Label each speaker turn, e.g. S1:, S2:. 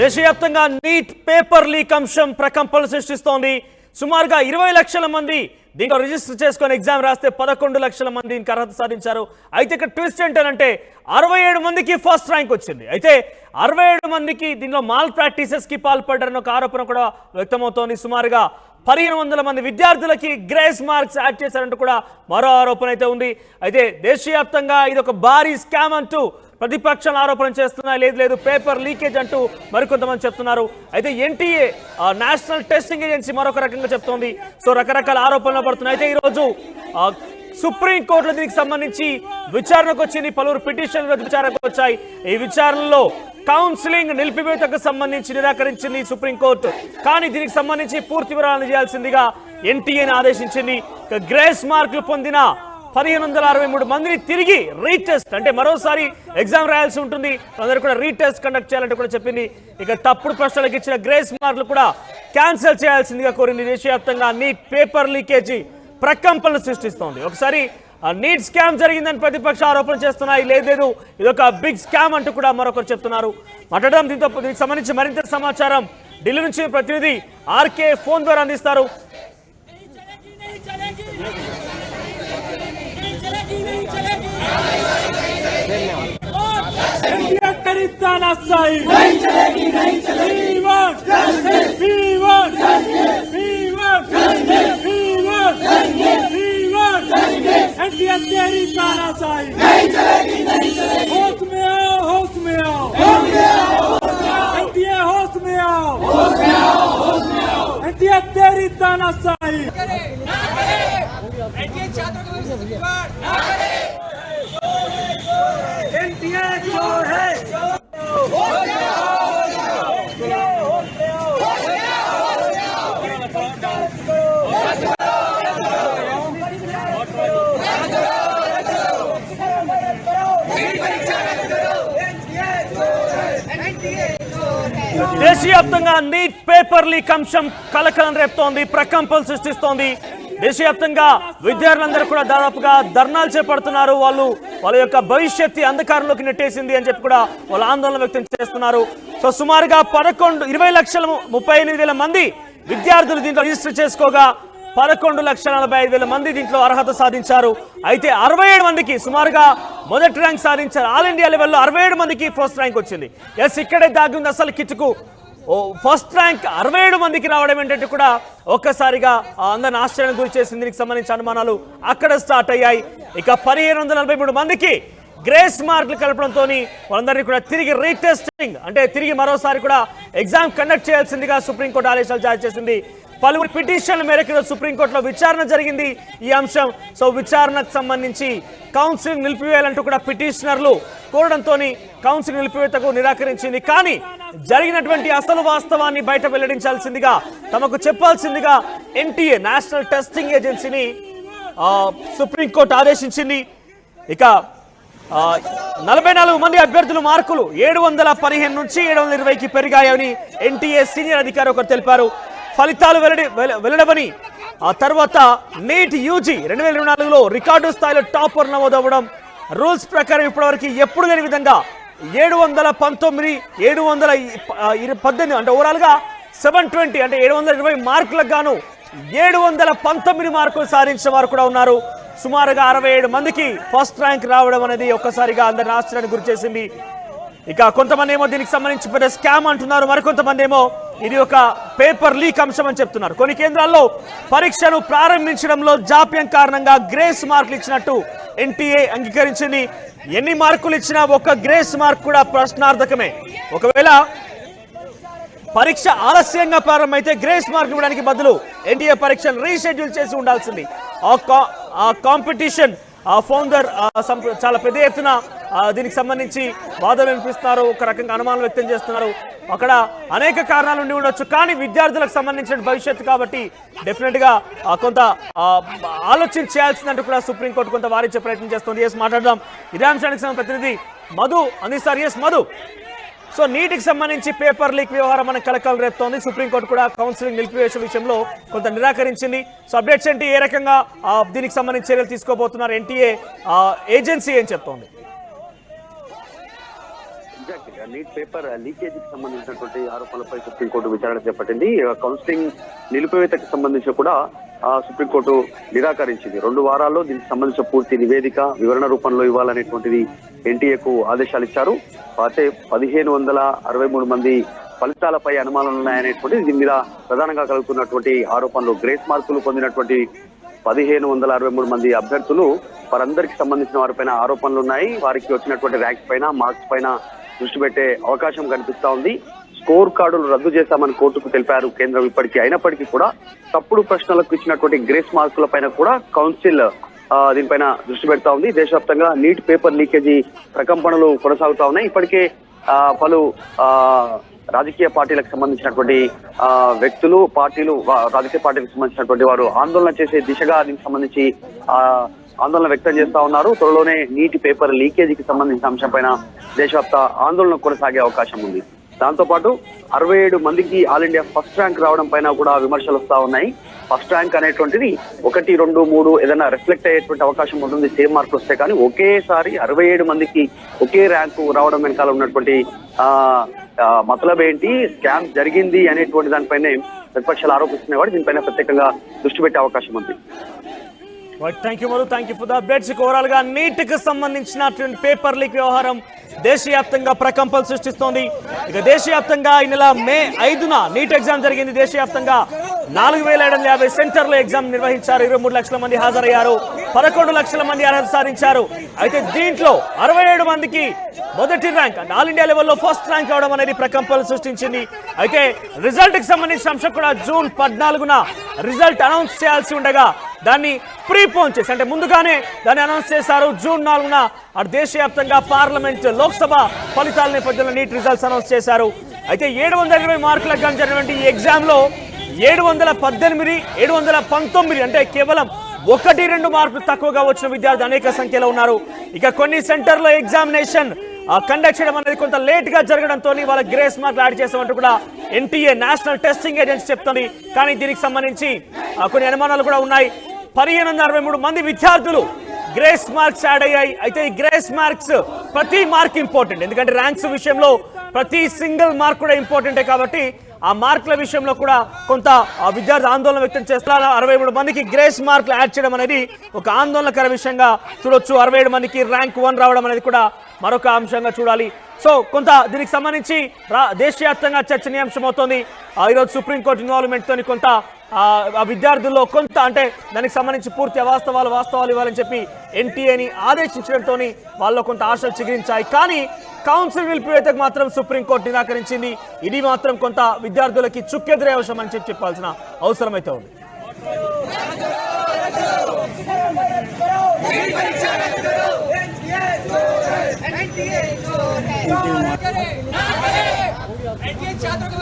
S1: దేశవ్యాప్తంగా neat paper leak అంశం ప్రకంపనలు సృష్టిస్తోంది. సుమారుగా 20 లక్షల మంది దీంట్లో రిజిస్టర్ చేసుకొని ఎగ్జామ్ రాస్తే 11 లక్షల మంది దీనికి అర్హత సాధించారు. అయితే ఇక్కడ ట్విస్ట్ ఏంటంటే 67 మందికి ఫస్ట్ ర్యాంక్ వచ్చింది. అయితే 67 మందికి దీనిలో మాల్ ప్రాక్టీసెస్ కి పాల్పడ్డారన్న ఒక ఆరోపణ కూడా వ్యక్తమవుతోంది. సుమారుగా 1500 మంది విద్యార్థులకి గ్రేస్ మార్క్స్ యాడ్ చేశారంటూ కూడా మరో ఆరోపణ అయితే ఉంది. అయితే దేశవ్యాప్తంగా ఇది ఒక భారీ స్కామ్ అంటూ ప్రతిపక్షాలు ఆరోపణ చేస్తున్నాయి. లేదు పేపర్ లీకేజ్ అంటూ మరికొంతమంది చెప్తున్నారు. అయితే ఎన్టీఏ నేషనల్ టెస్టింగ్ ఏజెన్సీ మరొక రకంగా చెప్తోంది. సో రకరకాల ఆరోపణలు పడుతున్నాయి. అయితే ఈరోజు సుప్రీంకోర్టులో దీనికి సంబంధించి విచారణకు వచ్చింది. పలువురు పిటిషన్లు విచారణకు వచ్చాయి. ఈ విచారణలో కౌన్సిలింగ్ నిలిపివేతకు సంబంధించి నిరాకరించింది సుప్రీంకోర్టు. కానీ దీనికి సంబంధించి పూర్తి వివరాలను చేయాల్సిందిగా ఎన్టీఏని ఆదేశించింది. గ్రేస్ మార్కులు పొందిన 1563 మందిని తిరిగి రీటెస్ట్ అంటే మరోసారి ఎగ్జామ్ రాయాల్సి ఉంటుంది. అందరూ కూడా రీటెస్ట్ కండక్ట్ చేయాలంటే కూడా చెప్పింది. ఇక తప్పుడు ప్రశ్నలకు ఇచ్చిన గ్రేస్ మార్కులు కూడా క్యాన్సిల్ చేయాల్సిందిగా కోరింది. దేశవ్యాప్తంగా నీట్ పేపర్ లీకేజీ ప్రకంపనలు సృష్టిస్తోంది. ఒకసారి నీట్ స్కామ్ జరిగిందని ప్రతిపక్ష ఆరోపణ చేస్తున్నాయి. లేదు ఇదొక బిగ్ స్కామ్ అంటూ కూడా మరొకరు చెప్తున్నారు. మాట్లాడడం దీనికి సంబంధించి మరింత సమాచారం ఢిల్లీ నుంచి ప్రతినిధి ఆర్కే ఫోన్ ద్వారా అందిస్తారు. దేశవ్యాప్తంగా నీట్ పేపర్ లీక్ అంశం కలకలం రేపుతోంది, ప్రకంపనలు సృష్టిస్తోంది. దేశవ్యాప్తంగా విద్యార్థులందరూ కూడా దాదాపుగా ధర్నాలు చేపడుతున్నారు. వాళ్ళ యొక్క భవిష్యత్తు అంధకారంలోకి నెట్టేసింది అని చెప్పి కూడా వాళ్ళు ఆందోళన వ్యక్తం చేస్తున్నారు. సో సుమారుగా 20,38,000 మంది విద్యార్థులు దీంట్లో రిజిస్టర్ చేసుకోగా 11,45,000 మంది దీంట్లో అర్హత సాధించారు. అయితే 67 మందికి సుమారుగా మొదటి ర్యాంక్ సాధించారు. ఆల్ ఇండియా లెవెల్లో 67 మందికి ఫస్ట్ ర్యాంక్ వచ్చింది. ఎస్, ఇక్కడే దాగి ఉంది అసలు కిచ్చుకు. ఫస్ట్ ర్యాంక్ 67 మందికి రావడం ఏంటంటే కూడా ఒక్కసారిగా అందరిని ఆశ్చర్యానికి గురి చేసింది. దీనికి సంబంధించిన అనుమానాలు అక్కడ స్టార్ట్ అయ్యాయి. ఇక 1543 మందికి గ్రేస్ మార్కులు కలపడంతో వాళ్ళందరినీ కూడా తిరిగి రీటెస్టింగ్ అంటే తిరిగి మరోసారి కూడా ఎగ్జామ్ కండక్ట్ చేయాల్సిందిగా సుప్రీంకోర్టు ఆదేశాలు జారీ చేసింది. పలువురు పిటిషన్ల మేరకు సుప్రీంకోర్టులో విచారణ జరిగింది ఈ అంశం. సో విచారణకు సంబంధించి కౌన్సిలింగ్ నిలిపివేయాలంటూ కూడా పిటిషనర్లు కోరడంతో కౌన్సిలింగ్ నిలిపివేతకు నిరాకరించింది. కానీ జరిగినటువంటి అసలు వాస్తవాన్ని బయట వెల్లడించాల్సిందిగా తమకు చెప్పాల్సిందిగా ఎన్టీఏ నేషనల్ టెస్టింగ్ ఏజెన్సీని సుప్రీంకోర్టు ఆదేశించింది. ఇక 44 మంది అభ్యర్థుల మార్కులు 715 నుంచి 720కి పెరిగాయని ఎన్టీఏ సీనియర్ అధికారి ఒకరు తెలిపారు. ఫలితాలు వెల్లడమని ఆ తర్వాత నీట్ యూజీ 2024లో రికార్డు స్థాయిలో టాపర్ నమోదవ్వడం, రూల్స్ ప్రకారం ఇప్పటివరకు ఎప్పుడు లేని విధంగా 719 718 అంటే ఓవరాల్గా 720 అంటే 720 మార్కులకు గాను 719 మార్కులు సాధించిన వారు కూడా ఉన్నారు. సుమారుగా 67 మందికి ఫస్ట్ ర్యాంక్ రావడం అనేది ఒక్కసారిగా అందరిని ఆశ్చర్యానికి గురి చేసింది. ఇక కొంతమంది ఏమో దీనికి సంబంధించి పెద్ద స్కామ్ అంటున్నారు, మరికొంతమంది ఏమో ఇది ఒక పేపర్ లీక్ అంశం అని చెప్తున్నారు. కొన్ని కేంద్రాల్లో పరీక్షను ప్రారంభించడంలో జాప్యం కారణంగా గ్రేస్ మార్కులు ఇచ్చినట్టు ఎన్టీఏ అంగీకరించింది. ఎన్ని మార్కులు ఇచ్చినా ఒక్క గ్రేస్ మార్క్ కూడా ప్రశ్నార్థకమే. ఒకవేళ పరీక్ష ఆలస్యంగా ప్రారంభమైతే గ్రేస్ మార్క్ ఇవ్వడానికి బదులు ఎన్టీఏ పరీక్షను రీషెడ్యూల్ చేసి ఉండాల్సింది. ఆ కాంపిటీషన్ ఫౌండర్ చాలా పెద్ద ఎత్తున దీనికి సంబంధించి వాదన వినిపిస్తున్నారు, ఒక రకంగా అనుమానం వ్యక్తం చేస్తున్నారు. అక్కడ అనేక కారణాలు ఉండి ఉండొచ్చు, కానీ విద్యార్థులకు సంబంధించిన భవిష్యత్తు కాబట్టి డెఫినెట్గా కొంత ఆలోచన చేయాల్సిందంటూ కూడా సుప్రీంకోర్టు కొంత వారించే ప్రయత్నం చేస్తుంది. ఎస్, మాట్లాడదాం. ఇదే అంశానికి సంబంధించిన ప్రతినిధి మధు అందిస్తారు. ఎస్ మధు, సో నీటికి సంబంధించి పేపర్ లీక్ వ్యవహారం మనకు కలకలం రేపుతోంది. సుప్రీంకోర్టు కూడా కౌన్సిలింగ్ నిలిపివేసే విషయంలో కొంత నిరాకరించింది. సో అప్డేట్స్ ఏంటి, ఏ రకంగా దీనికి సంబంధించి చర్యలు తీసుకోబోతున్నారు ఎన్టీఏ ఏజెన్సీ ఏం చెప్తోంది?
S2: ఎగ్జాక్ట్లీ నీట్ పేపర్ లీకేజీకి సంబంధించినటువంటి ఆరోపణలపై సుప్రీంకోర్టు విచారణ చేపట్టింది. కౌన్సిలింగ్ నిలిపివేతకు సంబంధించి కూడా సుప్రీంకోర్టు నిరాకరించింది. 2 వారాల్లో దీనికి సంబంధించిన పూర్తి నివేదిక వివరణ రూపంలో ఇవ్వాలనేటువంటిది ఎన్టీఏకు ఆదేశాలు ఇచ్చారు. అయితే 1563 మంది ఫలితాలపై అనుమానాలు ఉన్నాయనేటువంటిది దీని మీద ప్రధానంగా కలుగుతున్నటువంటి ఆరోపణలు. గ్రేస్ మార్కులు పొందినటువంటి 1563 మంది అభ్యర్థులు వారందరికి సంబంధించిన వారిపైన ఆరోపణలు ఉన్నాయి. వారికి వచ్చినటువంటి ర్యాంక్స్ పైన మార్క్స్ పైన దృష్టి పెట్టే అవకాశం కనిపిస్తా ఉంది. స్కోర్ కార్డులు రద్దు చేశామని కోర్టుకు తెలిపారు కేంద్రం ఇప్పటికీ. అయినప్పటికీ కూడా తప్పుడు ప్రశ్నలకు ఇచ్చినటువంటి గ్రేస్ మార్కుల పైన కూడా కౌన్సిల్ దీనిపైన దృష్టి పెడతా ఉంది. దేశవ్యాప్తంగా నీట్ పేపర్ లీకేజీ ప్రకంపనలు కొనసాగుతా ఉన్నాయి. ఇప్పటికే పలు రాజకీయ పార్టీలకు సంబంధించినటువంటి వ్యక్తులు రాజకీయ పార్టీలకు సంబంధించినటువంటి వారు ఆందోళన చేసే దిశగా దీనికి సంబంధించి ఆందోళన వ్యక్తం చేస్తా ఉన్నారు. త్వరలోనే నీటి పేపర్ లీకేజీకి సంబంధించిన అంశంపైన దేశవ్యాప్త ఆందోళన కొనసాగే అవకాశం ఉంది. దాంతో పాటు 67 మందికి ఆల్ ఇండియా ఫస్ట్ ర్యాంక్ రావడం పైన కూడా విమర్శలు వస్తా ఉన్నాయి. ఫస్ట్ ర్యాంక్ అనేటువంటిది 1, 2, 3 ఏదైనా రిఫ్లెక్ట్ అయ్యేటువంటి అవకాశం ఉంటుంది సేమ్ మార్కులు వస్తే, కానీ ఒకేసారి 67 మందికి ఒకే ర్యాంకు రావడం వెనకాల ఉన్నటువంటి మతలబ్ ఏంటి, స్కామ్ జరిగింది అనేటువంటి దానిపైనే ప్రతిపక్షాలు ఆరోపిస్తున్నాయి. వాడు దీనిపైన ప్రత్యేకంగా దృష్టి పెట్టే అవకాశం ఉంది.
S1: Thank you Madhu, thank you for the updates. Overall గా నీట్ కి సంబంధించినటువంటి పేపర్ లీక్ వ్యవహారం దేశవ్యాప్తంగా ప్రకంపనలు సృష్టిస్తోంది. ఇక దేశవ్యాప్తంగా ఈ నెల మే 5న నీట్ ఎగ్జామ్ జరిగింది. దేశవ్యాప్తంగా 4750 సెంటర్లో ఎగ్జామ్ నిర్వహించారు. 23 లక్షల మంది హాజరయ్యారు. 11 లక్షల మంది అర్హత సాధించారు. అయితే దీంట్లో 67 మందికి మొదటి ర్యాంక్ అంటే ఆల్ ఇండియా లెవెల్లో ఫస్ట్ ర్యాంక్ అవడం అనేది ప్రకంపనలు సృష్టించింది. అయితే రిజల్ట్ కి సంబంధించిన అంశం కూడా జూన్ 14న రిజల్ట్ అనౌన్స్ చేయాల్సి ఉండగా దాన్ని ప్రీపోన్ చేసి అంటే ముందుగానే దాన్ని అనౌన్స్ చేశారు. జూన్ 4న దేశవ్యాప్తంగా పార్లమెంట్ లోక్సభ ఫలితాల నేపథ్యంలో నీట్ రిజల్ట్స్ అనౌన్స్ చేశారు. అయితే 720 మార్కులకు గాను జరిగినటువంటి ఈ ఎగ్జామ్ లో 718, 719 అంటే కేవలం 1-2 మార్కులు తక్కువగా వచ్చిన విద్యార్థులు అనేక సంఖ్యలో ఉన్నారు. ఇక కొన్ని సెంటర్లో ఎగ్జామినేషన్ కండక్ట్ చేయడం అనేది కొంత లేట్ గా జరగడంతో వాళ్ళ గ్రేస్ మార్కులు యాడ్ చేసామంటూ కూడా ఎన్టీఏ నేషనల్ టెస్టింగ్ ఏజెన్సీ చెప్తుంది. కానీ దీనికి సంబంధించి కొన్ని అనుమానాలు కూడా ఉన్నాయి. 1563 మంది విద్యార్థులు గ్రేస్ మార్క్స్ యాడ్ అయ్యాయి. అయితే ఈ గ్రేస్ మార్క్స్ ప్రతి మార్క్ ఇంపార్టెంట్, ఎందుకంటే ర్యాంక్స్ విషయంలో ప్రతి సింగిల్ మార్క్ కూడా ఇంపార్టెంటే. కాబట్టి ఆ మార్కుల విషయంలో కూడా కొంత విద్యార్థి ఆందోళన వ్యక్తం చేస్తున్నారు. 63 మందికి గ్రేస్ మార్కులు యాడ్ చేయడం అనేది ఒక ఆందోళనకర విషయంగా చూడొచ్చు. 67 మందికి ర్యాంక్ 1 రావడం అనేది కూడా మరొక అంశంగా చూడాలి. సో కొంత దీనికి సంబంధించి దేశవ్యాప్తంగా చర్చనీయాంశం అవుతోంది. ఈరోజు సుప్రీంకోర్టు ఇన్వాల్వ్మెంట్ తోని కొంత ఆ విద్యార్థుల్లో కొంత అంటే దానికి సంబంధించి పూర్తి వాస్తవాలు ఇవ్వాలని చెప్పి ఎన్టీఏని ఆదేశించడంతో వాళ్ళలో కొంత ఆశలు చిగురించాయి. కానీ కౌన్సిల్ నిలిపివేతకు మాత్రం సుప్రీంకోర్టు నిరాకరించింది. ఇది మాత్రం కొంత విద్యార్థులకి చుక్కెదురే అవసరం అని చెప్పాల్సిన అవసరం అయితే ఉంది.
S3: छात्रों को